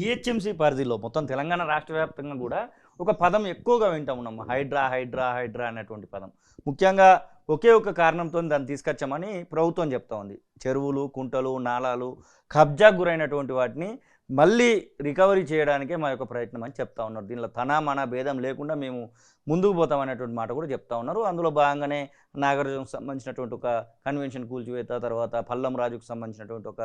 GHMC పరిధిలో మొత్తం తెలంగాణ రాష్ట్ర వ్యాప్తంగా కూడా ఒక పదం ఎక్కువగా వింటా ఉన్నాం, హైడ్రా హైడ్రా హైడ్రా అనేటువంటి పదం. ముఖ్యంగా ఒకే ఒక కారణంతో దాన్ని తీసుకొచ్చామని ప్రభుత్వం చెప్తా ఉంది. చెరువులు, కుంటలు, నాలాలు కబ్జాకు గురైనటువంటి వాటిని మళ్ళీ రికవరీ చేయడానికే మా యొక్క ప్రయత్నం అని చెప్తా ఉన్నారు. దీనిలో మన భేదం లేకుండా మేము ముందుకు పోతామనేటువంటి మాట కూడా చెప్తా ఉన్నారు. అందులో భాగంగానే నాగార్జునకు సంబంధించినటువంటి ఒక కన్వెన్షన్ కూల్చివేత, తర్వాత పల్లం రాజుకు సంబంధించినటువంటి ఒక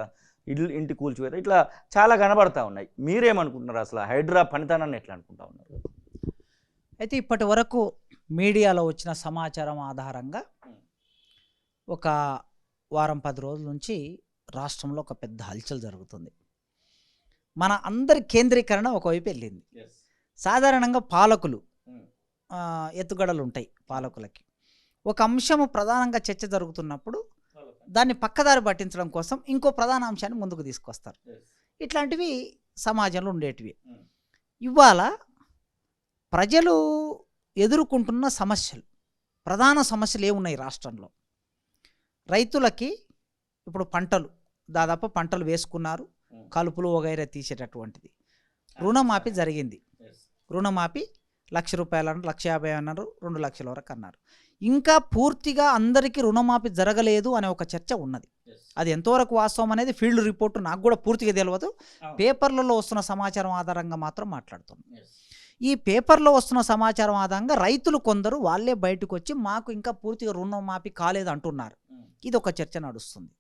ఇంటి కూల్చివేత, ఇట్లా చాలా కనబడతా ఉన్నాయి. మీరేమనుకుంటున్నారు? అసలు హైడ్రా పనితనాన్ని ఎట్లా అనుకుంటా ఉన్నారు? అయితే ఇప్పటి వరకు మీడియాలో వచ్చిన సమాచారం ఆధారంగా ఒక వారం 10 రోజుల నుంచి రాష్ట్రంలో ఒక పెద్ద హల్చల్ జరుగుతుంది. మన అందరి కేంద్రీకరణ ఒకవైపు వెళ్ళింది. సాధారణంగా పాలకులు ఎత్తుగడలు ఉంటాయి. పాలకులకి ఒక అంశము ప్రధానంగా చర్చ జరుగుతున్నప్పుడు దాన్ని పక్కదారి పట్టించడం కోసం ఇంకో ప్రధాన అంశాన్ని ముందుకు తీసుకొస్తారు. ఇట్లాంటివి సమాజంలో ఉండేటివి. ఇవాళ ప్రజలు ఎదుర్కొంటున్న సమస్యలు, ప్రధాన సమస్యలు ఏమున్నాయి రాష్ట్రంలో? రైతులకి ఇప్పుడు దాదాపు పంటలు వేసుకున్నారు, కలుపులు వగైరా తీసేటటువంటిది. రుణమాఫీ జరిగింది. రుణమాఫీ 1,00,000 రూపాయలు అన్నారు, 1,50,000 అన్నారు, 2 లక్షల వరకు అన్నారు. ఇంకా పూర్తిగా అందరికీ రుణమాఫీ జరగలేదు అనే ఒక చర్చ ఉన్నది. అది ఎంతవరకు వాస్తవం అనేది ఫీల్డ్ రిపోర్టు నాకు కూడా పూర్తిగా తెలియదు. పేపర్లలో వస్తున్న సమాచారం ఆధారంగా మాత్రం మాట్లాడుతున్నాం. ఈ పేపర్లో వస్తున్న సమాచారం ఆధారంగా రైతులు కొందరు వాళ్ళే బయటకు వచ్చి మాకు ఇంకా పూర్తిగా రుణమాఫీ కాలేదు అంటున్నారు. ఇది ఒక చర్చ నడుస్తుంది.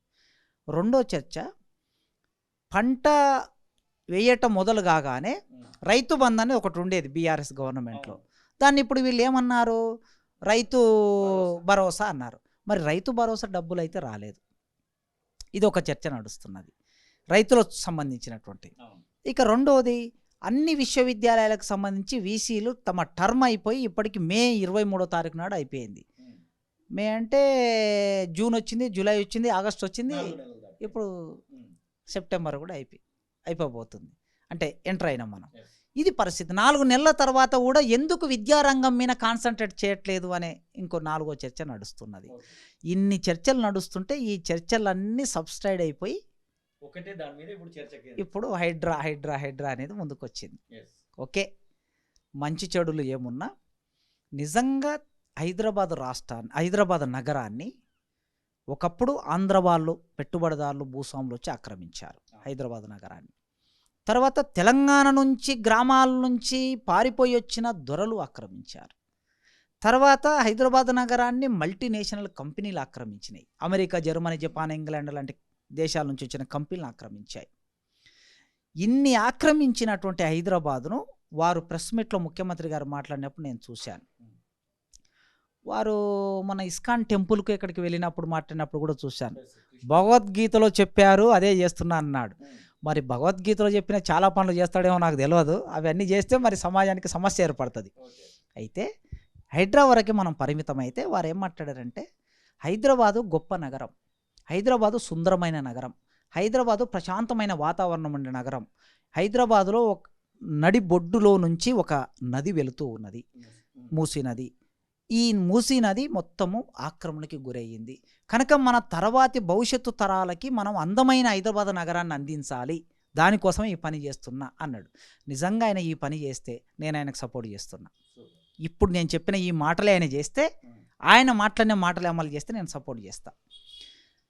రెండో చర్చ, పంట వేయటం మొదలు కాగానే రైతు బంధు అనేది ఒకటి ఉండేది బీఆర్ఎస్ గవర్నమెంట్లో. దాన్ని ఇప్పుడు వీళ్ళు ఏమన్నారు? రైతు భరోసా అన్నారు. మరి రైతు భరోసా డబ్బులు అయితే రాలేదు. ఇది ఒక చర్చ నడుస్తున్నది రైతులకు సంబంధించినటువంటి. ఇక రెండోది, అన్ని విశ్వవిద్యాలయాలకు సంబంధించి వీసీలు తమ టర్మ్ అయిపోయి ఇప్పటికి మే 23వ తారీఖు నాడు అయిపోయింది. మే అంటే జూన్ వచ్చింది, జూలై వచ్చింది, ఆగస్ట్ వచ్చింది, ఇప్పుడు సెప్టెంబర్ కూడా అయిపోబోతుంది. అంటే ఎంటర్ అయినాం మనం. ఇది పరిస్థితి. 4 నెలల తర్వాత కూడా ఎందుకు విద్యారంగం మీద కాన్సన్ట్రేట్ చేయట్లేదు అనే ఇంకో 4వ చర్చ నడుస్తున్నది. ఇన్ని చర్చలు నడుస్తుంటే ఈ చర్చలన్నీ సబ్స్టైడ్ అయిపోయి ఒకటే దాని మీద ఇప్పుడు హైడ్రా హైడ్రా హైడ్రా అనేది ముందుకు వచ్చింది. ఓకే, మంచి చెడులు ఏమున్నా నిజంగా హైదరాబాద్ నగరాన్ని ఒకప్పుడు ఆంధ్ర వాళ్ళు, పెట్టుబడిదారులు, భూస్వాములు వచ్చి ఆక్రమించారు హైదరాబాద్ నగరాన్ని. తర్వాత తెలంగాణ నుంచి, గ్రామాల నుంచి పారిపోయి వచ్చిన దొరలు ఆక్రమించారు. తర్వాత హైదరాబాద్ నగరాన్ని మల్టీనేషనల్ కంపెనీలు ఆక్రమించినాయి. అమెరికా, జర్మనీ, జపాన్, ఇంగ్లాండ్ లాంటి దేశాల నుంచి వచ్చిన కంపెనీలు ఆక్రమించాయి. ఇన్ని ఆక్రమించినటువంటి హైదరాబాదును వారు ప్రెస్ మీట్లో ముఖ్యమంత్రి గారు మాట్లాడినప్పుడు నేను చూశాను. వారు మన ఇస్కాన్ టెంపుల్కు ఎక్కడికి వెళ్ళినప్పుడు మాట్లాడినప్పుడు కూడా చూశాను. భగవద్గీతలో చెప్పారు, అదే చేస్తున్నా అన్నాడు. మరి భగవద్గీతలో చెప్పిన చాలా పనులు చేస్తాడేమో నాకు తెలియదు. అవన్నీ చేస్తే మరి సమాజానికి సమస్య ఏర్పడుతుంది. అయితే హైడ్రా వరకు మనం పరిమితం అయితే వారు ఏం మాట్లాడారంటే, హైదరాబాదు గొప్ప నగరం, హైదరాబాదు సుందరమైన నగరం, హైదరాబాదు ప్రశాంతమైన వాతావరణం ఉండే నగరం. హైదరాబాదులో నడిబొడ్డులో నుంచి ఒక నది వెళుతూ ఉన్నది, మూసీ నది. ఈ మూసీ నది మొత్తము ఆక్రమణకి గురయ్యింది కనుక మన తర్వాతి భవిష్యత్తు తరాలకి మనం అందమైన హైదరాబాద్ నగరాన్ని అందించాలి, దానికోసం ఈ పని చేస్తున్నా అన్నాడు. నిజంగా ఆయన ఈ పని చేస్తే నేను ఆయనకు సపోర్ట్ చేస్తున్నా. ఇప్పుడు నేను చెప్పిన ఈ మాటలే ఆయన చేస్తే, ఆయన మాట్లాడిన మాటలే అమలు చేస్తే నేను సపోర్ట్ చేస్తా.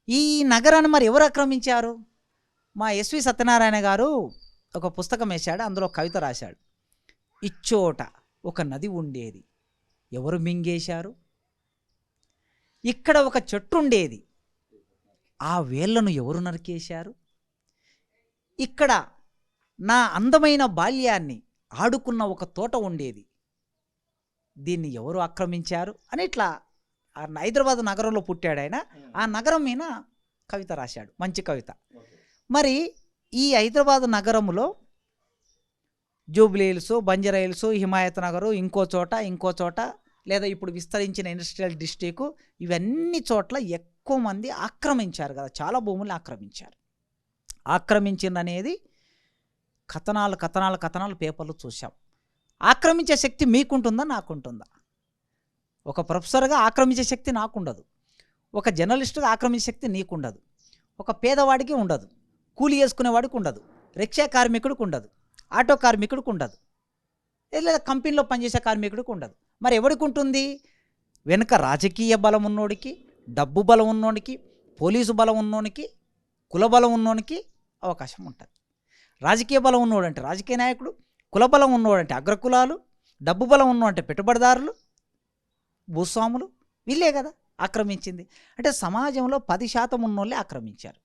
ఈ నగరాన్ని మరి ఎవరు ఆక్రమించారు? మా ఎస్వి సత్యనారాయణ గారు ఒక పుస్తకం వేశాడు, అందులో కవిత రాశాడు. ఇచ్చోట ఒక నది ఉండేది, ఎవరు మింగేశారు? ఇక్కడ ఒక చెట్టు ఉండేది, ఆ వేళ్లను ఎవరు నరికేశారు? ఇక్కడ నా అందమైన బాల్యాన్ని ఆడుకున్న ఒక తోట ఉండేది, దీన్ని ఎవరు ఆక్రమించారు అని ఇట్లా హైదరాబాద్ నగరంలో పుట్టాడు ఆయన. ఆ నగరం మీద కవిత రాశాడు, మంచి కవిత. మరి ఈ హైదరాబాద్ నగరంలో Jubilee hills, Banjara hills, Himayat Nagar, ఇంకో చోట లేదా ఇప్పుడు విస్తరించిన ఇండస్ట్రియల్ డిస్ట్రిక్ట్, ఇవన్నీ చోట్ల ఎక్కువ మంది ఆక్రమించారు కదా, చాలా భూములు ఆక్రమించారు. ఆక్రమించిందనేది కథనాలు పేపర్లు చూసాం. ఆక్రమించే శక్తి మీకుంటుందా, నాకుంటుందా? ఒక ప్రొఫెసర్గా ఆక్రమించే శక్తి నాకుండదు, ఒక జర్నలిస్టుగా ఆక్రమించే శక్తి నీకుండదు, ఒక పేదవాడికి ఉండదు, కూలి చేసుకునేవాడికి ఉండదు, రిక్షా కార్మికుడికి ఉండదు, ఆటో కార్మికుడికి ఉండదు, లేదా కంపెనీలో పనిచేసే కార్మికుడికి ఉండదు. మరి ఎవరికి ఉంటుంది? వెనుక రాజకీయ బలం ఉన్నోడికి, డబ్బు బలం ఉన్నోడికి, పోలీసు బలం ఉన్నోనికి, కుల బలం ఉన్నోనికి అవకాశం ఉంటుంది. రాజకీయ బలం ఉన్నోడంటే రాజకీయ నాయకుడు, కుల బలం ఉన్నోడంటే అగ్రకులాలు, డబ్బు బలం ఉన్నోడంటే పెట్టుబడిదారులు, భూస్వాములు, వీళ్ళే కదా ఆక్రమించింది. అంటే సమాజంలో 10% ఉన్నోళ్ళే ఆక్రమించారు.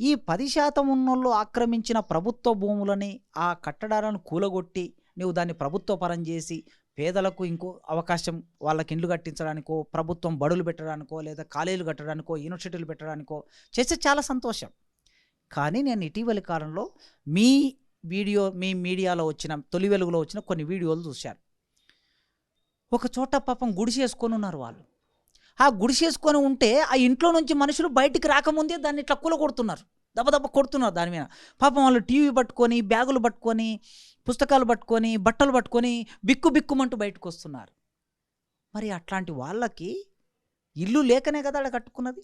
ఈ 10% ఉన్నోళ్ళు ఆక్రమించిన ప్రభుత్వ భూములని, ఆ కట్టడాలను కూలగొట్టి నువ్వు దాన్ని ప్రభుత్వ పరం చేసి పేదలకు ఇంకో అవకాశం, వాళ్ళకి ఇండ్లు కట్టించడానికో, ప్రభుత్వం బడులు పెట్టడానికో, లేదా కాలేజీలు కట్టడానికో, యూనివర్సిటీలు పెట్టడానికో చేస్తే చాలా సంతోషం. కానీ నేను ఇటీవలి కాలంలో మీ మీడియాలో వచ్చిన, తొలి వెలుగులో వచ్చిన కొన్ని వీడియోలు చూశాను. ఒక చోట పాపం గుడిసేసుకొని ఉన్నారు వాళ్ళు. ఆ గుడిసేసుకొని ఉంటే ఆ ఇంట్లో నుంచి మనుషులు బయటికి రాకముందే దాన్ని ఇట్లా కూలగొడుతున్నారు, దెబ్బ కొడుతున్నారు దాని మీద. పాపం వాళ్ళు టీవీ పట్టుకొని, బ్యాగులు పట్టుకొని, పుస్తకాలు పట్టుకొని, బట్టలు పట్టుకొని బిక్కుమంటూ బయటకు వస్తున్నారు. మరి అట్లాంటి వాళ్ళకి ఇల్లు లేకనే కదా అక్కడ కట్టుకున్నది.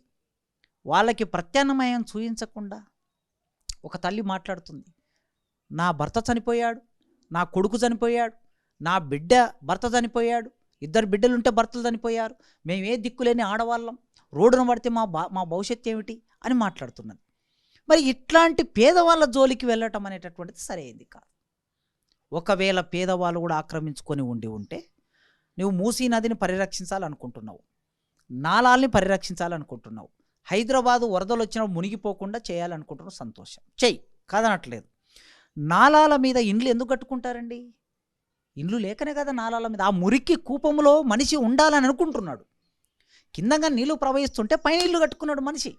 వాళ్ళకి ప్రత్యామ్నాయం చూపించకుండా ఒక తల్లి మాట్లాడుతుంది, నా భర్త చనిపోయాడు, నా కొడుకు చనిపోయాడు, నా బిడ్డ భర్త చనిపోయాడు, 2 బిడ్డలుంటే భర్తలు చనిపోయారు, మేము ఏ దిక్కులేని ఆడవాళ్ళం, రోడ్డున పడితే మా భవిష్యత్తు ఏమిటి అని మాట్లాడుతున్నది. మరి ఇట్లాంటి పేదవాళ్ళ జోలికి వెళ్ళటం అనేటటువంటిది సరైంది కాదు. ఒకవేళ పేదవాళ్ళు కూడా ఆక్రమించుకొని ఉంటే నువ్వు మూసీ నదిని పరిరక్షించాలనుకుంటున్నావు, నాలాల్ని పరిరక్షించాలనుకుంటున్నావు, హైదరాబాదు వరదలు వచ్చినప్పుడు మునిగిపోకుండా చేయాలనుకుంటున్నావు, సంతోషం, చెయ్యి, కాదనట్లేదు. నాలాల మీద ఇండ్లు ఎందుకు కట్టుకుంటారండి? ఇండ్లు లేకనే కదా నాలాల మీద. ఆ మురికి కూపంలో మనిషి ఉండాలని అనుకుంటున్నాడు, కిందంగా నీళ్లు ప్రవహిస్తుంటే పైన ఇల్లు కట్టుకున్నాడు మనిషి.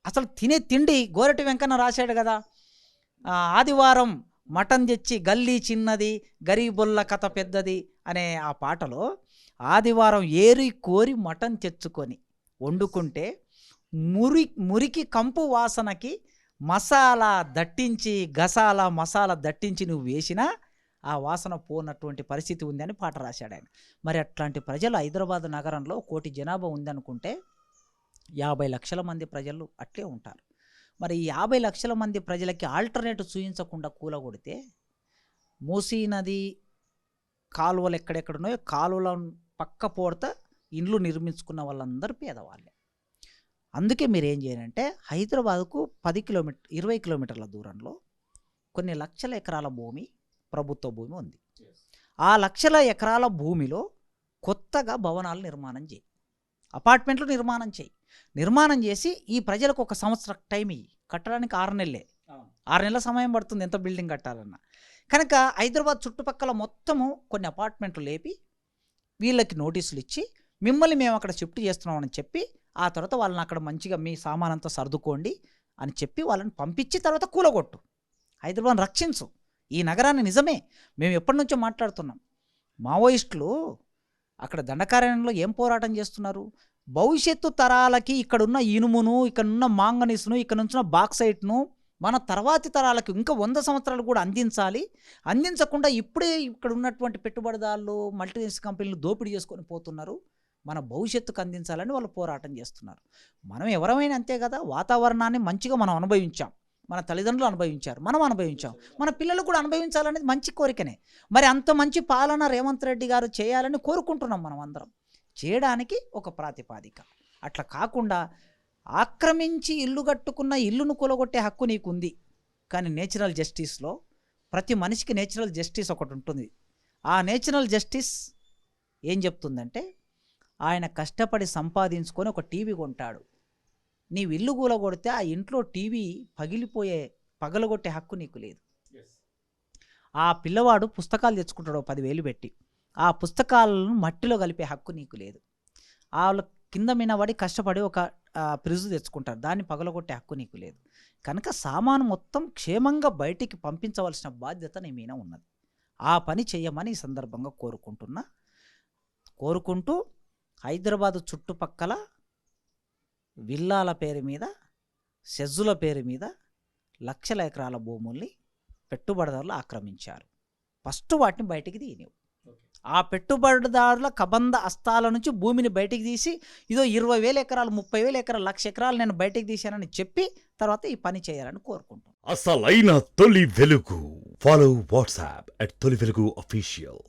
అసలు తినే తిండి గోరటి వెంకన్న రాశాడు కదా, ఆదివారం మటన్ తెచ్చి గల్లీ చిన్నది, గరీబుల్ల కథ పెద్దది అనే ఆ పాటలో ఆదివారం ఏరి కోరి మటన్ తెచ్చుకొని వండుకుంటే మురికి కంపు వాసనకి మసాలా దట్టించి, మసాలా దట్టించి నువ్వు వేసినా ఆ వాసన పోనటువంటి పరిస్థితి ఉంది అని పాట రాశాడు ఆయన. మరి అట్లాంటి ప్రజలు హైదరాబాద్ నగరంలో 1 కోటి జనాభా ఉందనుకుంటే 50 లక్షల మంది ప్రజలు అట్లే ఉంటారు. మరి ఈ 50 లక్షల మంది ప్రజలకి ఆల్టర్నేటివ్ చూపించకుండా కూలగొడితే, మూసీ నది కాలువలు ఎక్కడెక్కడున్నాయో కాలువల పక్క పోడత ఇండ్లు నిర్మించుకున్న వాళ్ళందరూ పేదవాళ్ళే. అందుకే మీరు ఏం చేయాలంటే, హైదరాబాద్కు 20 కిలోమీటర్ల దూరంలో కొన్ని లక్షల ఎకరాల భూమి, ప్రభుత్వ భూమి ఉంది. ఆ లక్షల ఎకరాల భూమిలో కొత్తగా భవనాలు నిర్మాణం చేయి, అపార్ట్మెంట్లు నిర్మాణం చేసి ఈ ప్రజలకు 1 సంవత్సరం టైం ఇయ్యి. కట్టడానికి 6 నెలలే, 6 నెలల సమయం పడుతుంది ఎంత బిల్డింగ్ కట్టాలన్నా. కనుక హైదరాబాద్ చుట్టుపక్కల మొత్తము కొన్ని అపార్ట్మెంట్లు లేపి వీళ్ళకి నోటీసులు ఇచ్చి, మిమ్మల్ని మేము అక్కడ షిఫ్ట్ చేస్తున్నామని చెప్పి, ఆ తర్వాత వాళ్ళని అక్కడ మంచిగా మీ సామానంతా సర్దుకోండి అని చెప్పి వాళ్ళని పంపించి తర్వాత కూలగొట్టు, హైదరాబాద్ని రక్షించు. ఈ నగరాన్ని నిజమే మేము ఎప్పటి నుంచో మాట్లాడుతున్నాం. మావోయిస్టులు అక్కడ దండకారణ్యంలో ఏం పోరాటం చేస్తున్నారు? భవిష్యత్తు తరాలకి ఇక్కడున్న ఇనుమును, ఇక్కడున్న మాంగనీస్ను, ఇక్కడ నుంచిన బాక్సైట్ను మన తర్వాతి తరాలకు ఇంకా 100 సంవత్సరాలు కూడా అందించకుండా ఇప్పుడే ఇక్కడ ఉన్నటువంటి పెట్టుబడిదారులు, మల్టీనేషనల్ కంపెనీలు దోపిడీ చేసుకొని పోతున్నారు. మన భవిష్యత్తుకు అందించాలని వాళ్ళు పోరాటం చేస్తున్నారు. మనం ఎవరమైనా అంతే కదా, వాతావరణాన్ని మంచిగా మనం అనుభవించాం, మన తల్లిదండ్రులు అనుభవించారు, మనం అనుభవించాం, మన పిల్లలు కూడా అనుభవించాలనేది మంచి కోరికనే. మరి అంత మంచి పాలన రేవంత్ రెడ్డి గారు చేయాలని కోరుకుంటున్నాం మనం అందరం. చేయడానికి ఒక ప్రాతిపాదిక. అట్లా కాకుండా ఆక్రమించి ఇల్లు కట్టుకున్న ఇల్లును కూలగొట్టే హక్కు నీకుంది. కానీ నేచురల్ జస్టిస్లో ప్రతి మనిషికి నేచురల్ జస్టిస్ ఒకటి ఉంటుంది. ఆ నేచురల్ జస్టిస్ ఏం చెప్తుందంటే, ఆయన కష్టపడి సంపాదించుకొని ఒక టీవీ కొంటాడు, నీవు ఇల్లు కూలగొడితే ఆ ఇంట్లో టీవీ పగలగొట్టే హక్కు నీకు లేదు. ఆ పిల్లవాడు పుస్తకాలు తెచ్చుకుంటాడు 10,000 పెట్టి, ఆ పుస్తకాలను మట్టిలో కలిపే హక్కు నీకు లేదు. వాళ్ళు కింద మినబడి కష్టపడి ఒక ఫ్రిడ్జ్ తెచ్చుకుంటారు, దాన్ని పగలగొట్టే హక్కు నీకు లేదు. కనుక సామాను మొత్తం క్షేమంగా బయటికి పంపించవలసిన బాధ్యత నీ మీద ఉన్నది. ఆ పని చేయమని ఈ సందర్భంగా కోరుకుంటూ హైదరాబాదు చుట్టుపక్కల విల్లాల పేరు మీద, సెజ్జుల పేరు మీద లక్షల ఎకరాల భూముల్ని పెట్టుబడిదారులు ఆక్రమించారు. ఫస్ట్ వాటిని బయటికి తీయనివ్వు. ఆ పెట్టుబడిదారుల కబంధ హస్తాల నుంచి భూమిని బయటికి తీసి, ఇదో 20,000 ఎకరాలు, 30,000 ఎకరాలు, 1,00,000 ఎకరాలు నేను బయటికి తీశానని చెప్పి తర్వాత ఈ పని చేయాలని కోరుకుంటాం. అసలైన తొలి వెలుగు Follow WhatsApp at Toli Velugu Official.